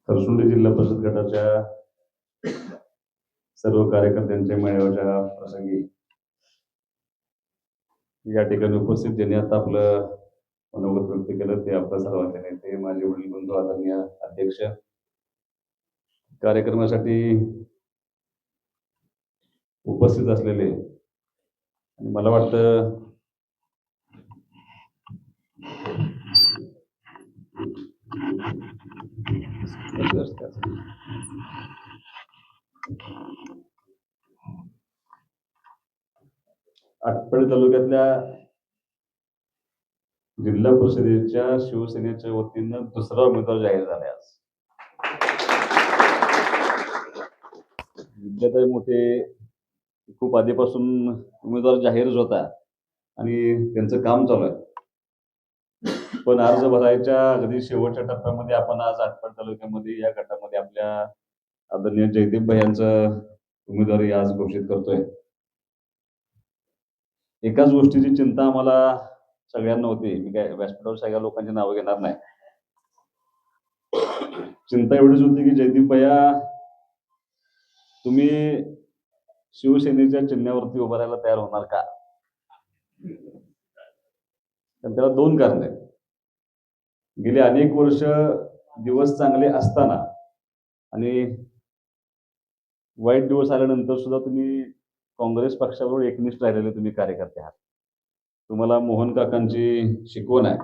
खरसुंडी जिल्हा परिषद गटाच्या सर्व कार्यकर्त्यांच्या मेळाव्याच्या प्रसंगी या ठिकाणी उपस्थित ज्यांनी आता आपलं मनोगत व्यक्त केलं ते आपल्या सर्वांचे नेते माझे वडील बंधू आदरणीय अध्यक्ष कार्यक्रमासाठी उपस्थित असलेले आणि मला वाटतं आटपाडी तालुक्यातल्या जिल्हा परिषदेच्या शिवसेनेच्या वतीनं दुसरा उमेदवार जाहीर झालाय आज. विद्याताई मोठे खूप आधीपासून उमेदवार जाहीरच होता आणि त्यांचं काम चालू आहे. पण अर्ज भरायच्या अगदी शेवटच्या टप्प्यामध्ये आपण आज आटपाडी तालुक्यामध्ये या गटामध्ये आपल्या आदरणीय जयदीप भाई यांचं उमेदवारी आज घोषित करतोय. एकाच गोष्टीची चिंता आम्हाला सगळ्यांना होती. मी काय व्यासपीठावर सगळ्या लोकांची नावं घेणार नाही. चिंता एवढीच होती की जयदीप भैया तुम्ही शिवसेनेच्या चिन्हावरती उभं राहायला तयार होणार का? तर त्याला दोन कारण आहेत. गेली अनेक वर्ष दिवस चांगले असताना आणि वाईट दिवस आल्यानंतर सुद्धा तुम्ही काँग्रेस पक्षाबरोबर एकनिष्ठ राहिलेले तुम्ही कार्यकर्ते आहात. तुम्हाला मोहन काकांची शिकवण आहे.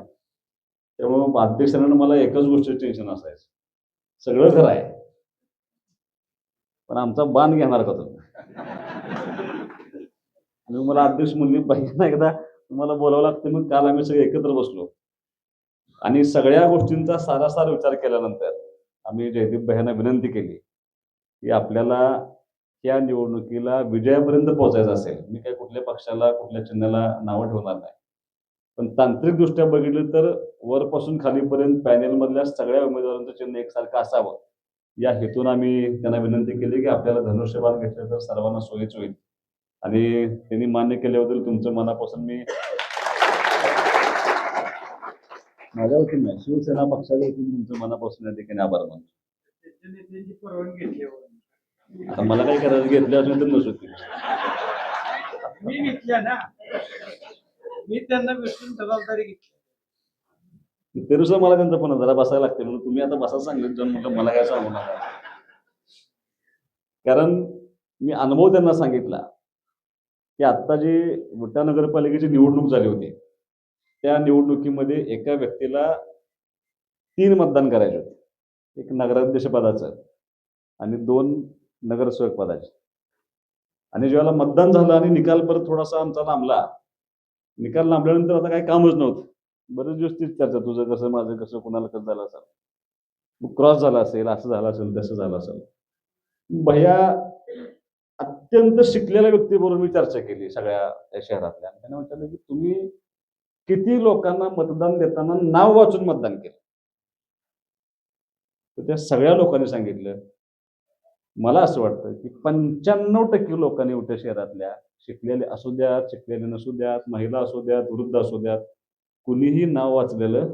त्यामुळे अध्यक्षांना मला एकच गोष्टीचं टेन्शन असायचं, सगळं खरं आहे पण आमचा बाण घेणार का तुम्ही? आणि मला अध्यक्ष म्हणली पाहिजे एकदा तुम्हाला बोलावं लागतं. मग काल आम्ही सगळे एकत्र बसलो आणि सगळ्या गोष्टींचा सारासार विचार केल्यानंतर आम्ही जयदीप भाईंना विनंती केली की आपल्याला या निवडणुकीला विजयापर्यंत पोहोचायचं असेल, मी काय कुठल्या पक्षाला कुठल्या चिन्हाला नावं ठेवणार नाही, पण तांत्रिकदृष्ट्या बघितलं तर वरपासून खालीपर्यंत पॅनेलमधल्या सगळ्या उमेदवारांचं चिन्ह एकसारखं असावं या हेतून आम्ही त्यांना विनंती केली की आपल्याला धनुष्यबाण घेतलं तर सर्वांना सोयीच होईल. आणि त्यांनी मान्य केल्याबद्दल तुमचं मनापासून मी माझ्या वतीने नाही, शिवसेना पक्षाच्या वतीने तुमचं मनापासून या ठिकाणी आभार मानतो. आता मला काय करायचं, घेतल्या असेल तर नसू मी घेतल्या ना, मी त्यांना विसरून जबाबदारी घेतली. तरी मला त्यांचा पण जरा बसायला लागते म्हणून तुम्ही आता बसा सांगितलं जाऊन म्हटलं मला काय सांगू नका. कारण मी अनुभव त्यांना सांगितला की आता जी विटा नगरपालिकेची निवडणूक झाली होती त्या निवडणुकीमध्ये एका व्यक्तीला 3 मतदान करायचे होते, एक नगराध्यक्ष पदाचं आणि 2 नगरसेवक पदाचे. आणि ज्यावेळेला मतदान झालं आणि निकाल परत थोडासा आमचा लांबला, निकाल लांबल्यानंतर आता काही कामच नव्हतं. बरेच दिवस तीच चर्चा, तुझं कसं माझं कसं कुणाला कसं झालं असेल, क्रॉस झाला असेल, असं झालं असेल, तसं झालं असेल. भैया अत्यंत शिकलेल्या व्यक्तीबरोबर मी चर्चा केली सगळ्या शहरातल्या. त्यांना विचारलं की तुम्ही किती लोकांना मतदान देताना नाव वाचून मतदान केलं? तर त्या सगळ्या लोकांनी सांगितलं, मला असं वाटतं की 95% लोकांनी उठ्या शहरातल्या शिकलेले असू द्यात, शिकलेले नसू द्यात, महिला असू द्यात, वृद्ध असू द्यात, कुणीही नाव वाचलेलं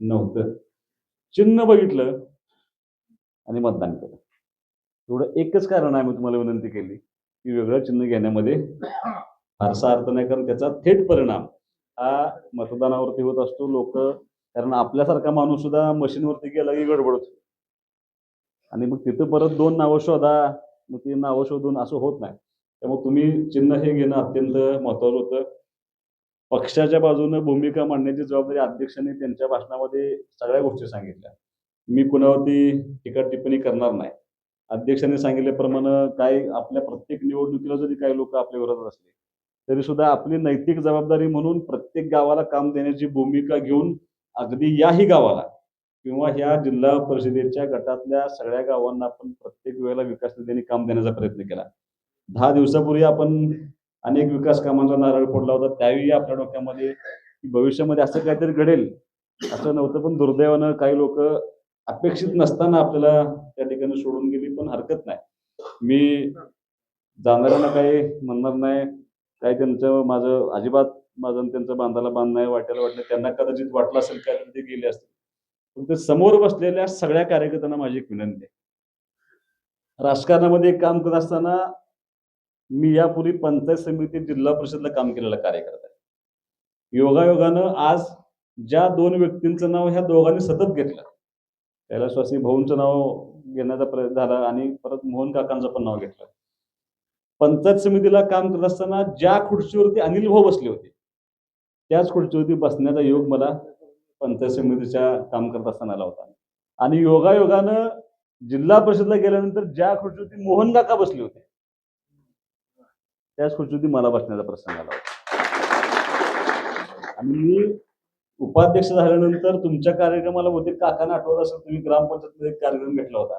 नव्हतं. चिन्ह बघितलं आणि मतदान केलं. एवढं एकच कारण आहे. मी तुम्हाला विनंती केली की वेगळं चिन्ह घेण्यामध्ये फारसा अर्थ नाही, कारण त्याचा थेट परिणाम हा मतदानावरती होत असतो. लोक, कारण आपल्यासारखा माणूस सुद्धा मशीनवरती गेला की गडबडतो आणि मग तिथं परत 2 नावं शोधा, मग ती नावं शोधून असं होत नाही. त्यामुळे तुम्ही चिन्ह हे घेणं अत्यंत महत्वाचं होतं. पक्षाच्या बाजूनं भूमिका मांडण्याची जबाबदारी अध्यक्षांनी त्यांच्या भाषणामध्ये सगळ्या गोष्टी सांगितल्या. मी कुणावरती टीका टिप्पणी करणार नाही. अध्यक्षांनी सांगितल्याप्रमाणे काय आपल्या प्रत्येक निवडणुकीला जरी काही लोक आपल्या विरोधात असले तरी सुद्धा आपली नैतिक जबाबदारी म्हणून प्रत्येक गावाला काम देण्याची भूमिका घेऊन अगदी याही गावाला किंवा ह्या जिल्हा परिषदेच्या गटातल्या सगळ्या गावांना आपण प्रत्येक वेळेला विकास निधीने काम देण्याचा प्रयत्न केला. 10 दिवसापूर्वी आपण अनेक विकास कामांचा नारळ फोडला होता. त्यावेळी आपल्या डोक्यामध्ये भविष्यामध्ये असं काहीतरी घडेल असं नव्हतं, पण दुर्दैवानं काही लोक अपेक्षित नसताना आपल्याला त्या ठिकाणी सोडून गेली. पण हरकत नाही, मी जाणाऱ्यांना काही म्हणणार नाही. काही त्यांचं माझं अजिबात माझं त्यांचं बांधायला बांध नाही. वाटायला वाटलं त्यांना कदाचित वाटलं असेल काय ते गेले असतील. फक्त समोर बसलेल्या सगळ्या कार्यकर्त्यांना माझी एक विनंती आहे. राजकारणामध्ये काम करत असताना मी यापूर्वी पंचायत समिती जिल्हा परिषदला काम केलेला कार्यकर्ता आहे. योगायोगानं आज ज्या दोन व्यक्तींचं नाव ह्या दोघांनी सतत घेतलं, कैलासवासी भाऊंचं नाव घेण्याचा प्रयत्न झाला आणि परत मोहन काकांचं पण नाव घेतलं. पंचायत समितीला काम करत असताना ज्या खुर्चीवरती अनिल भाऊ बसले होते त्याच खुर्चीवरती बसण्याचा योग मला पंचायत समितीच्या काम करत असताना आला होता. आणि योगायोगानं जिल्हा परिषदला गेल्यानंतर ज्या खुर्चीवरती मोहन काका बसले होते त्याच खुर्चीवरती मला बसण्याचा प्रसंग आला होता. आणि मी उपाध्यक्ष झाल्यानंतर तुमच्या कार्यक्रमाला होते, काकांना आठवत असेल, तुम्ही ग्रामपंचायतमध्ये एक कार्यक्रम घेतला होता.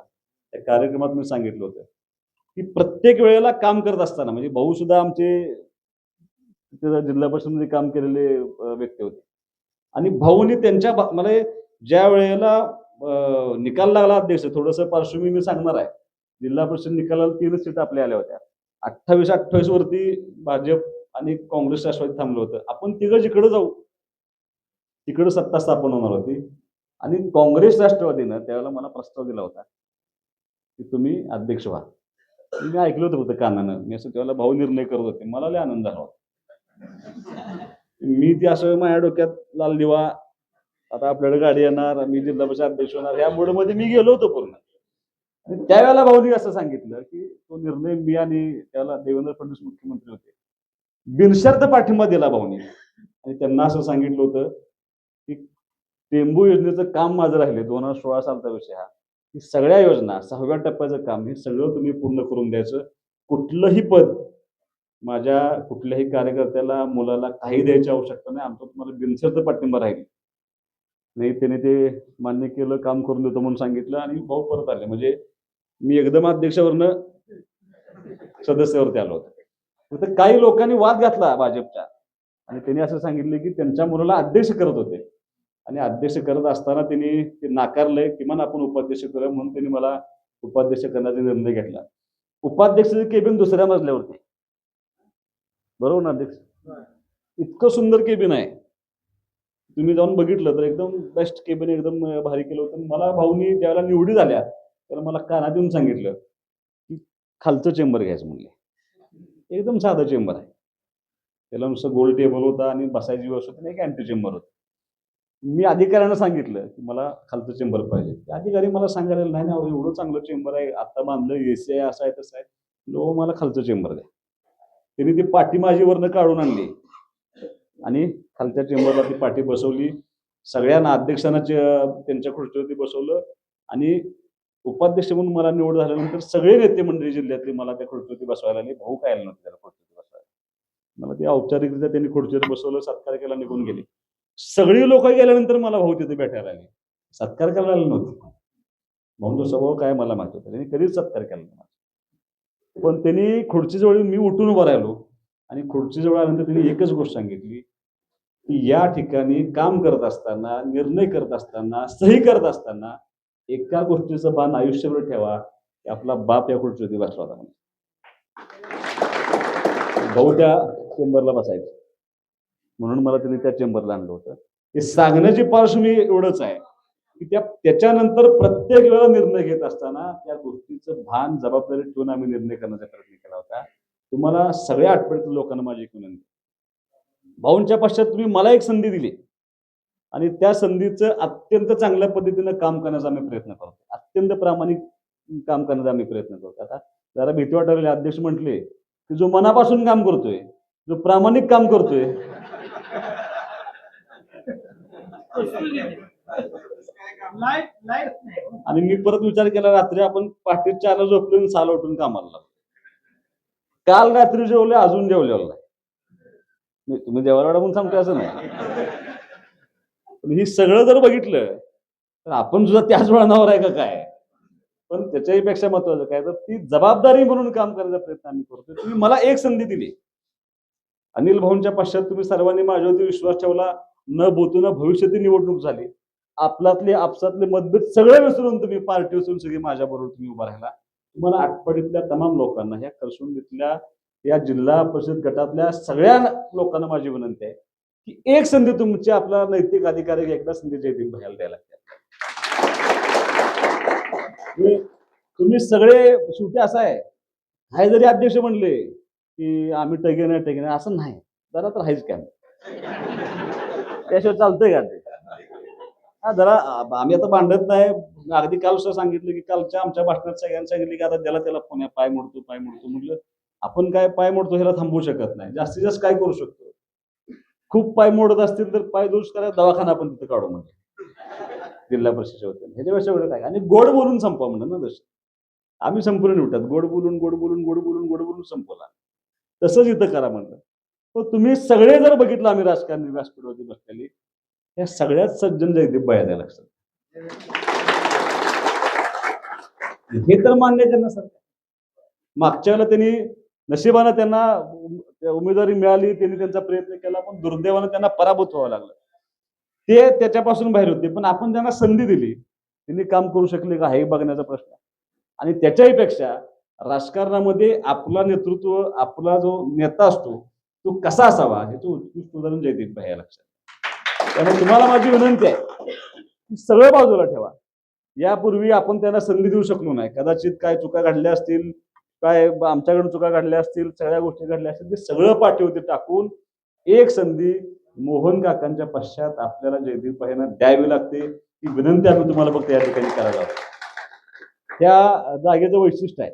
त्या कार्यक्रमात मी सांगितलं होतं की प्रत्येक वेळेला काम करत असताना, म्हणजे भाऊ सुद्धा आमचे जिल्हा परिषदमध्ये काम केलेले व्यक्ती होते, आणि भाऊनी त्यांच्या मला ज्या वेळेला निकाल लागला अध्यक्ष, थोडंसं पार्श्वभूमी मी सांगणार आहे. जिल्हा परिषद निकालाला 3 सीट आपल्या आल्या होत्या. 28-28 वरती भाजप आणि काँग्रेस राष्ट्रवादी थांबलं होतं. आपण तिघं जिकडे जाऊ तिकडे सत्ता स्थापन होणार होती. आणि काँग्रेस राष्ट्रवादीनं त्यावेळेला मला प्रस्ताव दिला होता की तुम्ही अध्यक्ष व्हा. मी ऐकलं होतं कानानं. मी असं त्यावेळेला भाऊ निर्णय करत होते. मला लय आनंद झाला होता. मी ती असं माझ्या डोक्यात लाल दिवा, आता आपल्याकडे गाडी येणार, मी जिल्हा परिषद अध्यक्ष होणार, ह्या मोडमध्ये मी गेलो होतो पूर्ण. आणि त्यावेळेला भाऊनी असं सांगितलं की तो निर्णय मी, आणि त्याला देवेंद्र फडणवीस मुख्यमंत्री होते, बिनशर्त पाठिंबा दिला भाऊनी. आणि त्यांना असं सांगितलं होतं की टेंबू योजनेचं काम माझं राहिले, 2016 सालचा विषय हा, की सगळ्या योजना 6व्या टप्प्याचं काम हे सगळं तुम्ही पूर्ण करून द्यायचं. कुठलंही पद माझ्या कुठल्याही कार्यकर्त्याला, मुलाला काही द्यायची आवश्यकता नाही, आमचा तुम्हाला बिनशर्त पाठिंबा राहील. नाही, त्याने ते मान्य केलं, काम करून देतो म्हणून सांगितलं, आणि भाऊ परत आले. म्हणजे मी एकदम अध्यक्षावरनं सदस्यावरती आलो होतो. फक्त काही लोकांनी वाद घातला भाजपच्या, आणि त्यांनी असं सांगितलं की त्यांच्या मुलाला अध्यक्ष करत होते, आणि अध्यक्ष करत असताना त्यांनी ते नाकारलंय, किमान आपण उपाध्यक्ष करूया, म्हणून त्यांनी मला उपाध्यक्ष करण्याचा निर्णय घेतला. उपाध्यक्षाची केबिन दुसऱ्या मजल्यावरती, बरोबर ना अध्यक्ष? इतकं सुंदर केबिन आहे, तुम्ही जाऊन बघितलं तर एकदम बेस्ट केबिन, एकदम भारी केलं होतं. मला भाऊनी ज्यावेळेला निवडी झाल्या त्याला मला कानात येऊन सांगितलं की खालचं चेंबर घ्यायचं म्हणले. एकदम साधं चेंबर आहे, त्याला नुसतं गोल टेबल होता आणि बसायची व्यवस्था होती, एक अँटी चेंबर होतं. मी अधिकाऱ्यांना सांगितलं की मला खालचं चेंबर पाहिजे. ते अधिकारी मला सांगायला नाही ना, एवढं चांगलं चेंबर आहे, आता बांधलं, एसी आहे, असं आहे तसं आहे, लो मला खालचं चेंबर द्या. त्यांनी ती पाठी माझी वरनं काढून आणली आणि खालच्या चेंबरला ती पाठी बसवली. सगळ्यांना, अध्यक्षांना त्यांच्या खुर्चीवरती बसवलं, आणि उपाध्यक्ष म्हणून मला निवड झाल्यानंतर सगळे नेते मंडळी जिल्ह्यातले मला त्या खुर्चीवरती बसवायला आले. भाऊ काय आले नव्हते त्याला खुर्चीवरती बसवायला. मला ते औपचारिकरित्या त्यांनी खुर्चीवर बसवलं, सत्कार केला, निघून गेले. सगळी लोक गेल्यानंतर मला भाऊ तिथे भेटायला आले, सत्कार करायला आले नव्हते. भाऊंचा स्वभाव काय मला माहित होता, त्यांनी कधीच सत्कार केला नाही. पण त्यांनी खुर्चीजवळ, मी उठून उभा राहिलो, आणि खुर्चीजवळ आल्यानंतर त्यांनी एकच गोष्ट सांगितली की या ठिकाणी काम करत असताना, निर्णय करत असताना, सही करत असताना एका गोष्टीचं भान आयुष्यभर ठेवा की आपला बाप या खुर्चीवरती बसला होता. भाऊ त्या चेंबरला बसायचं, म्हणून मला त्यांनी त्या चेंबरला आणलं होतं. हे सांगण्याची पार्श्वभूमी एवढंच आहे की त्याच्यानंतर प्रत्येक वेळा निर्णय घेत असताना त्या गोष्टीचं भान, जबाबदारी ठेवून आम्ही निर्णय करण्याचा प्रयत्न केला होता. तुम्हाला सगळ्या आठवड्यातील लोकांना माझी एक विनंती, भाऊंच्या पश्चात तुम्ही मला एक संधी दिली, आणि त्या संधीचं अत्यंत चांगल्या पद्धतीनं काम करण्याचा आम्ही प्रयत्न करतो, अत्यंत प्रामाणिक काम करण्याचा आम्ही प्रयत्न करतो. आता जरा भीती वाटायला, अध्यक्ष म्हटले की जो मनापासून काम करतोय, जो प्रामाणिक काम करतोय, आणि मी परत विचार केला, रात्री आपण पहाटे 4ला झोपलो आणि 6ला उठून कामाला लागलो. काल रात्री जेवले, अजून जेवलेलं नाही. तुम्ही जेवायला म्हणून सांगतोय असं नाही, पण ही सगळं जर बघितलं तर आपण सुद्धा त्याच वळणावर आहे का काय. पण त्याच्याही पेक्षा महत्वाचं काय, तर ती जबाबदारी म्हणून काम करण्याचा प्रयत्न आम्ही करतोय. तुम्ही मला एक संधी दिली, अनिल भाऊंच्या पश्चात तुम्ही सर्वांनी माझ्यावरती विश्वास ठेवला, न बोलून भविष्यातील निवडणूक झाली, आपल्यातले आपसातले मतभेद सगळे विसरून तुम्ही पार्टी विसरून सगळी माझ्याबरोबर तुम्ही उभा राहिला. तुम्हाला आटपाडीतल्या तमाम लोकांना, ह्या करसुंडीतल्या या जिल्हा परिषद गटातल्या सगळ्या लोकांना माझी विनंती आहे की एक संधी तुमच्या आपला नैतिक अधिकारी एकदा संधी जयदीप भैयाला द्यायला लागते. म्हणजे तुम्ही सगळे शेवटी असं आहे, काय जरी अध्यक्ष म्हणले की आम्ही टगे नाही असं नाही. जरा तर आहेच काय त्याशिवाय चालतंय का ते? हा जरा आम्ही आता भांडत नाही. अगदी काल सुद्धा सांगितलं की कालच्या आमच्या भाषणात सगळ्यांनी सांगितलं की आता त्याला फोन आहे, पाय मोडतो म्हटलं. आपण काय पाय मोडतो ह्याला थांबवू शकत नाही. जास्तीत जास्त काय करू शकतो? खूप पाय मोडत असतील तर पाय दुरुस्त करायला दवाखाना आपण तिथं काढू म्हणजे जिल्हा परिषदेच्या वतीने. ह्याच्यापेक्षा एवढं काय आणि गोड बोलून संपवा म्हणलं ना तसं. आम्ही संपूर्ण निवडतात. गोड बोलून संपवला. तसंच इथं करा म्हणलं. पण तुम्ही सगळे जर बघितलं आम्ही राजकारणी व्यासपीठावरती बसलेली, या सगळ्यात सज्जन जयदीप भैया द्या लक्षात. हे तर मान्य करण्यासारखं. मागच्या वेळेला त्यांनी नशिबानं त्यांना उमेदवारी मिळाली, त्यांनी त्यांचा प्रयत्न केला, पण दुर्दैवानं त्यांना पराभूत व्हावं लागलं. ते त्याच्यापासून बाहेर होते, पण आपण त्यांना संधी दिली. त्यांनी काम करू शकले का हे बघण्याचा प्रश्न. आणि त्याच्याही पेक्षा राजकारणामध्ये आपला नेतृत्व, आपला जो नेता असतो, तो कसा असावा ह्याचं उत्कृष्ट उदाहरण जयदीप भैया लक्षात. त्यामुळे तुम्हाला माझी विनंती आहे की सगळं बाजूला ठेवा. यापूर्वी आपण त्यांना संधी देऊ शकलो नाही. कदाचित काय चुका घडल्या असतील, काय आमच्याकडून चुका घडल्या असतील, सगळ्या गोष्टी घडल्या असतील, ते सगळं पाठीवरती टाकून एक संधी मोहन काकांच्या पश्चात आपल्याला जयदीप भाईंना द्यावी लागते. ही विनंती आम्ही तुम्हाला फक्त या ठिकाणी करायला हवी. त्या जागेचं वैशिष्ट्य आहे.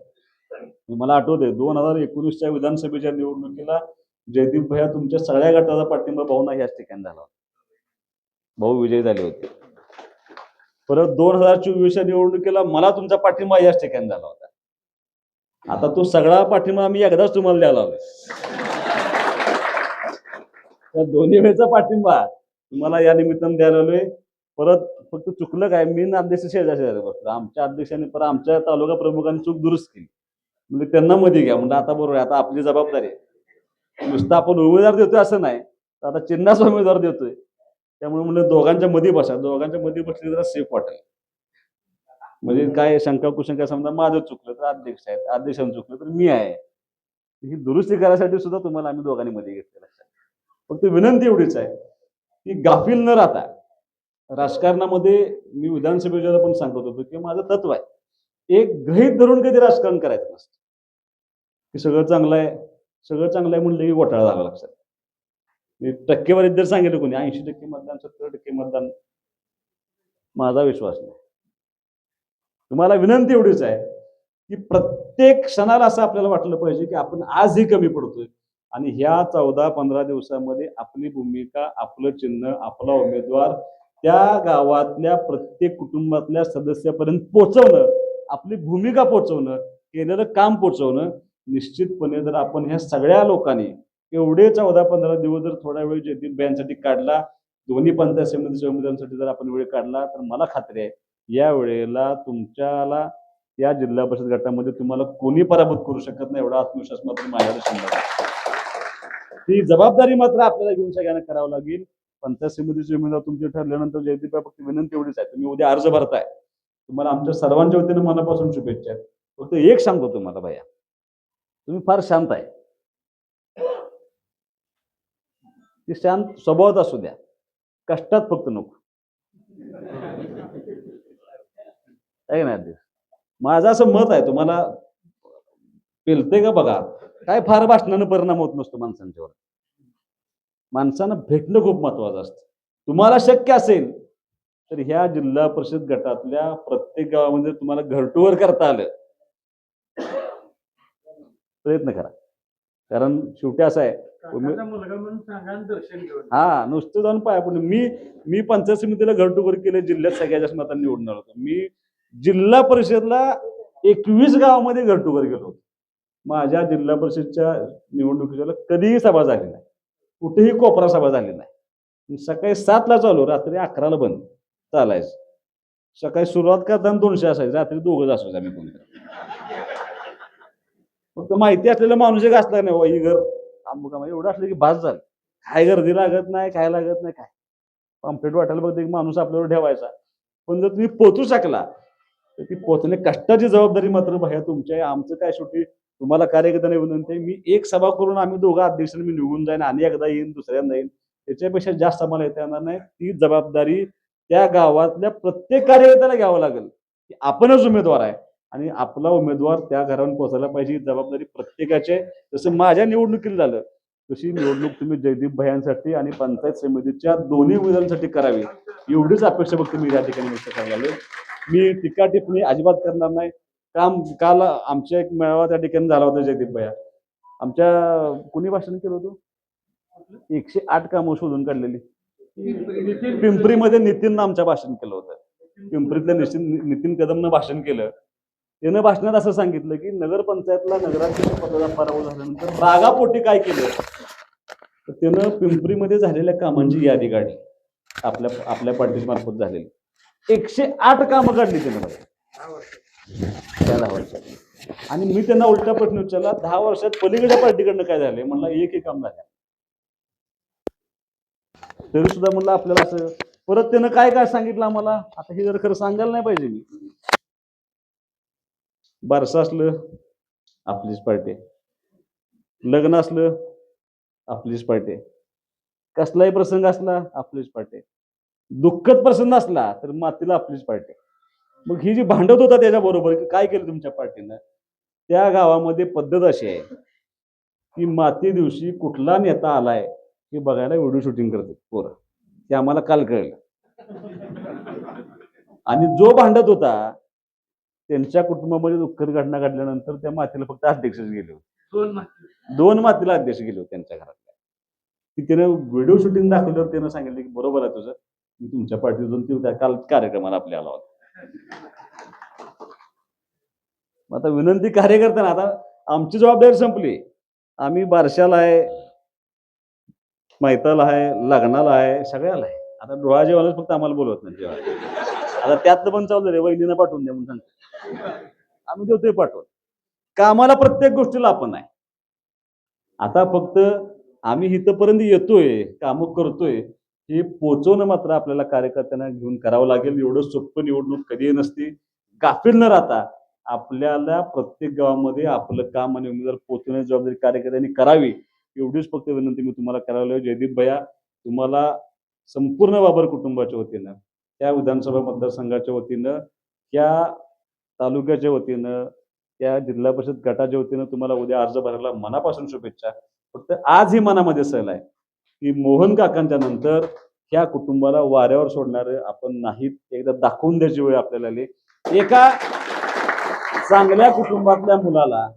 मला आठवतंय 2019च्या विधानसभेच्या निवडणुकीला जयदीप भैया तुमच्या सगळ्या गटाचा पाठिंबा भाऊंना याच ठिकाणी झाला होता. भाऊ विजयी झाले होते. परत 2024च्या निवडणुकीला मला तुमचा पाठिंबा याच ठिकाणी झाला होता. आता तो सगळा पाठिंबा आम्ही एकदाच तुम्हाला द्यायला हवा. त्या दोन्ही वेळेचा पाठिंबा तुम्हाला या निमित्तानं द्यायला आलोय. परत फक्त चुकलं काय, मी अध्यक्ष शेजारी बसलो. आमच्या अध्यक्षांनी परत आमच्या तालुका प्रमुखांनी चूक दुरुस्त केली. म्हणजे त्यांना मध्ये घ्या म्हणजे आता बरोबर आहे, आता आपली जबाबदारी आहे. नुसतं आपण उमेदवार देतोय असं नाही, आता चिन्हाचा उमेदवार देतोय. त्यामुळे म्हणलं दोघांच्या मध्ये बसा, दोघांच्या मध्ये बसली जरा सेफ वाटेल. म्हणजे काय शंका कुशंका समजा माझं चुकलं तर अध्यक्ष आहेत, अध्यक्षांचं चुकलं तर मी आहे. ही दुरुस्ती करायसाठी सुद्धा तुम्हाला आम्ही दोघांनी मध्ये घेतलेलं आहे. फक्त विनंती एवढीच आहे की गाफील न राहता राजकारणामध्ये मी विधानसभेला पण सांगत होतो की माझं तत्व आहे, एक गृहीत धरून कधी राजकारण करायचं नसतं. की सगळं चांगलं आहे म्हणलं की घोटाळा झाला लक्षात. टक्केवारीत जर सांगितलं कोणी 80% मतदान, 70% मतदान, माझा विश्वास नाही. तुम्हाला विनंती एवढीच आहे की प्रत्येक क्षणाला असं आपल्याला वाटलं पाहिजे की आपण आजही कमी पडतोय आणि ह्या 14-15 दिवसामध्ये आपली भूमिका, आपलं चिन्ह, आपला उमेदवार त्या गावातल्या प्रत्येक कुटुंबातल्या सदस्यापर्यंत पोहोचवणं, आपली भूमिका पोहोचवणं, केलेलं काम पोहोचवणं. निश्चितपणे जर आपण ह्या सगळ्या लोकांनी एवढे 14-15 दिवस जर थोडा वेळ जयदीप भैयांसाठी काढला, दोन्ही पंचायत समितीच्या उमेदवारांसाठी जर आपण वेळ काढला, तर मला खात्री आहे या वेळेला तुमच्याला या जिल्हा परिषद गटामध्ये तुम्हाला कोणी पराभूत करू शकत नाही, एवढा आत्मविश्वास मात्र माझ्याकडे शंभर आहे. ती जबाबदारी मात्र आपल्याला घेऊन सगळ्यांना करावं लागेल. पंचायत समितीचे उमेदवार तुमचे ठरल्यानंतर जयदीप भाई फक्त विनंती एवढीच आहे, तुम्ही उद्या अर्ज भरताय, तुम्हाला आमच्या सर्वांच्या वतीने मनापासून शुभेच्छा आहेत. फक्त एक सांगतो तुम्हाला भैया, तुम्ही फार शांत आहे. ती शांत स्वभावात असू द्या, कष्टात फक्त नको आहे ना. माझं असं मत आहे, तुम्हाला पेलतंय का बघा, काय फार भाषणानं परिणाम होत नसतो माणसांच्यावर. माणसानं भेटणं खूप महत्वाचं असतं. तुम्हाला शक्य असेल तर ह्या जिल्हा परिषद गटातल्या प्रत्येक गावामध्ये तुम्हाला घरटूवर करता आलं, प्रयत्न करा. कारण शेवटी असं आहे, मुलगा म्हणून सांगा आणि दर्शन घेऊन. हा नुसतं जाऊन पाया पडून मी पंचायत समितीला घरटूवर केले, जिल्ह्यात सगळ्या जास्त मतांनी निवडून आलो. मी जिल्हा परिषदला 21 गावामध्ये घरटूवर गेलो होतो. माझ्या जिल्हा परिषदच्या निवडणुकीला कधीही सभा झाली नाही, कुठेही कोपरा सभा झाली नाही. सकाळी 7ला चालू, रात्री 11ला बंद चालायचं. सकाळी सुरुवात करताना 200 असायचं, रात्री 2च असायचं आम्ही कोणतं. फक्त माहिती असलेला माणूस एक असला नाही, ही घर अमुका एवढं असलं की भास झालं. काय गर्दी लागत नाही, काय लागत नाही, काय पॉम्पलेट वाटायला बघते एक माणूस आपल्यावर ठेवायचा. पण जर तुम्ही पोचू शकला तर ती पोचणे कष्टाची जबाबदारी मात्र भैया तुमची आहे. आमचं काय शेवटी तुम्हाला कार्यकर्त्यांना विनंती आहे, मी एक सभा करून आम्ही दोघं अध्यक्षांनी मी निघून जाईन आणि एकदा येईन, दुसऱ्यांदा येईन, त्याच्यापेक्षा जास्त आम्हाला येता येणार नाही. ती जबाबदारी त्या गावातल्या प्रत्येक कार्यकर्त्याला घ्यावं लागेल. की आपणच उमेदवार आहे आणि आपला उमेदवार त्या घरावर पोहोचायला पाहिजे ही जबाबदारी प्रत्येकाची आहे. जसं माझ्या निवडणुकीला झालं तशी निवडणूक तुम्ही जयदीप भैयांसाठी आणि पंचायत समितीच्या दोन्ही उमेदवारांसाठी करावी एवढीच अपेक्षा फक्त मी या ठिकाणी व्यक्त करायला आलोय. मी टीका टिप्पणी अजिबात करणार नाही. काल आमच्या एक मेळावा त्या ठिकाणी झाला होता जयदीप भैया. आमच्या कुणी भाषण केलं होतं? 108 कामं शोधून काढलेली. पिंपरीमध्ये नितीननं आमच्या भाषण केलं होतं. पिंपरीतल्या नितीन कदमनं भाषण केलं. त्यानं भाषणात असं सांगितलं की नगरपंचायतला नगराध्यक्ष पदाचा पराभव झाल्यानंतर रागापोटी काय केलं तर त्यानं पिंपरीमध्ये झालेल्या कामांची यादी काढली. आपल्या पार्टी मार्फत झालेली 108 कामं काढली त्यानं त्या 10 वर्षात. आणि मी त्यांना उलटा प्रश्न विचारला, 10 वर्षात पलीकडच्या पार्टीकडनं काय झालंय? म्हणला एकही काम झालं. तरी सुद्धा म्हणलं आपल्याला असं परत त्यानं काय काय सांगितलं आम्हाला, आता हे जर खरं सांगायला नाही पाहिजे. मी बारसं असलं आपलीच पार्टी, लग्न असलं आपलीच पार्टी, कसलाही प्रसंग असला आपलीच पार्टी, दुःखद प्रसंग असला तर मातीला आपलीच पार्टी. मग ही जी भांडत होता त्याच्याबरोबर काय केलं तुमच्या पार्टीनं? त्या गावामध्ये पद्धत अशी आहे की माती दिवशी कुठला नेता आलाय हे बघायला व्हिडिओ शूटिंग करते पोरं. ते आम्हाला काल कळलं. आणि जो भांडत होता त्यांच्या कुटुंबामध्ये दुःखद घटना घडल्यानंतर त्या मातीला फक्त अध्यक्षच गेले होते. 2 मातीला अध्यक्ष गेले होते त्यांच्या घरातल्या. की त्यानं व्हिडिओ शूटिंग दाखवल्यावर त्यानं सांगितलं की बरोबर आहे तुझं, मी तुमच्या पार्टीतून ते काल कार्यक्रमाला आपल्या आला होता. आता विनंती कार्यकर्त्यांना, आता आमची जबाबदारी संपली. आम्ही बारशाला आहे, मैताला आहे, लग्नाला आहे, सगळ्याला आहे. आता डोळा जेवायलाच फक्त आम्हाला बोलवत नाही जेवायला. आता त्यातलं पण चालू झालं, वहिनीनं पाठवून द्या म्हणून सांगतो. आम्ही देतोय पाठवून. कामाला प्रत्येक गोष्टीला आपण आहे. आता फक्त आम्ही इथपर्यंत येतोय, कामं करतोय, हे पोचवणं मात्र आपल्याला कार्यकर्त्यांना घेऊन करावं लागेल. एवढं सोपं निवडणूक कधीही नसती. गाफील न राहता आपल्याला प्रत्येक गावामध्ये आपलं काम आणि उमेदवार पोचवण्याची जबाबदारी कार्यकर्त्यांनी करावी एवढीच फक्त विनंती मी तुम्हाला करायला. जयदीप भैया, तुम्हाला संपूर्ण बाबर कुटुंबाच्या वतीनं, त्या विधानसभा मतदारसंघाच्या वतीनं, त्या तालुक्याच्या वतीनं, त्या जिल्हा परिषद गटाच्या वतीनं तुम्हाला उद्या अर्ज भरायला मनापासून शुभेच्छा. फक्त आज ही मनामध्ये सल आहे की मोहन काकांच्या नंतर ह्या कुटुंबाला वाऱ्यावर सोडणारे आपण नाहीत. एकदा दाखवून द्यायची वेळ आपल्याला आली. एका चांगल्या कुटुंबातल्या मुलाला,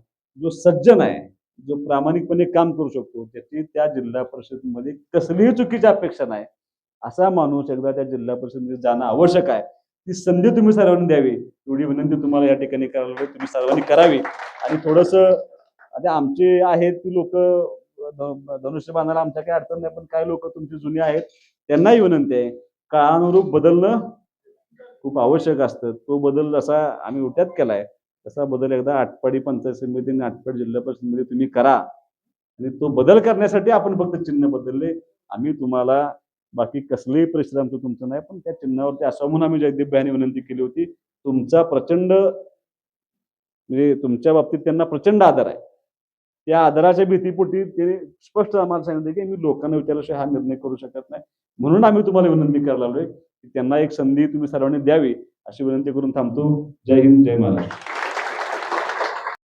जो सज्जन आहे, जो प्रामाणिकपणे काम करू शकतो, त्याची त्या जिल्हा परिषदेमध्ये कसलीही चुकीची अपेक्षा नाही, असा माणूस एकदा त्या जिल्हा परिषदेमध्ये जाणं आवश्यक आहे. ती संधी तुम्ही सर्वांनी द्यावी एवढी विनंती तुम्हाला या ठिकाणी करायला हवी. तुम्ही सर्वांनी करावी. आणि थोडंसं आता आमचे आहेत ती लोक धनुष्य बांधायला आमच्या काही अडचण नाही, पण काही लोक तुमची जुनी आहेत त्यांनाही विनंती आहे, काळानुरूप बदलणं खूप आवश्यक असतं. तो बदल जसा आम्ही उट्यात केलाय तसा बदल एकदा आटपाडी पंचायत समिती आणि आटपाडी जिल्हा परिषदेमध्ये तुम्ही करा. आणि तो बदल करण्यासाठी आपण फक्त चिन्ह बदलले. आम्ही तुम्हाला बाकी कसलेही परिश्रम तुमचं नाही, पण त्या चिन्हावरती असावं म्हणून आम्ही जयदीप भाईंनी विनंती केली होती. तुमचा प्रचंड म्हणजे तुमच्या बाबतीत त्यांना प्रचंड आदर आहे. त्या आदराच्या भीतीपोटी ते स्पष्ट आम्हाला सांगितलं की मी लोकांना विचारल्याशिवाय हा निर्णय करू शकत नाही. म्हणून आम्ही तुम्हाला विनंती करायला लागलोय की त्यांना एक संधी तुम्ही सर्वांनी द्यावी अशी विनंती करून थांबतो. जय हिंद, जय महाराष्ट्र.